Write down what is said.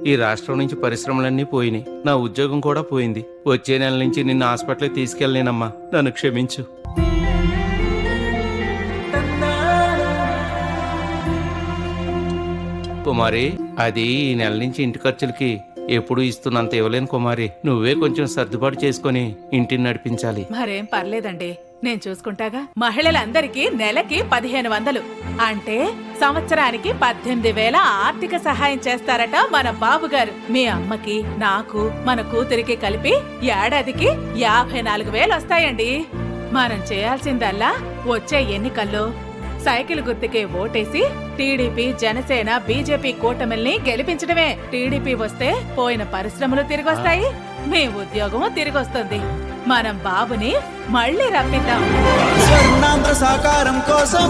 ఈ రాష్ట్రం నుంచి పరిశ్రమలన్నీ పోయినాయి, నా ఉద్యోగం కూడా పోయింది. వచ్చే నెల నుంచి నిన్ను హాస్పిటల్కి తీసుకెళ్ళలేనమ్మా, నన్ను క్షమించు. కుమారి, అది ఈ నెల నుంచి ఇంటి ఖర్చులకి ఎప్పుడు ఇస్తున్నంత ఇవ్వలేను కుమారి. నువ్వే కొంచెం సర్దుబాటు చేసుకుని ఇంటిని నడిపించాలి. మరేం పర్లేదండి, నేను చూసుకుంటాగా. మహిళలందరికీ నెలకి 1500 అంటే సంవత్సరానికి 18,000 ఆర్థిక సహాయం చేస్తారట మన బాబు గారు. మీ అమ్మకి, నాకు, మన కూతురికి కలిపి ఏడాదికి 54,000 వస్తాయండి. మనం చేయాల్సిందల్లా వచ్చే ఎన్నికల్లో సైకిల్ గుర్తుకే ఓటేసి టీడీపీ, జనసేన, బీజేపీ కూటమిల్ని గెలిపించడమే. టీడీపీ వస్తే పోయిన పరిశ్రమలు తిరిగొస్తాయి, మీ ఉద్యోగం తిరిగొస్తుంది. మనం బాబుని మళ్ళీ రప్పిద్దాం. స్వర్ణాంధ్ర సాకారం కోసం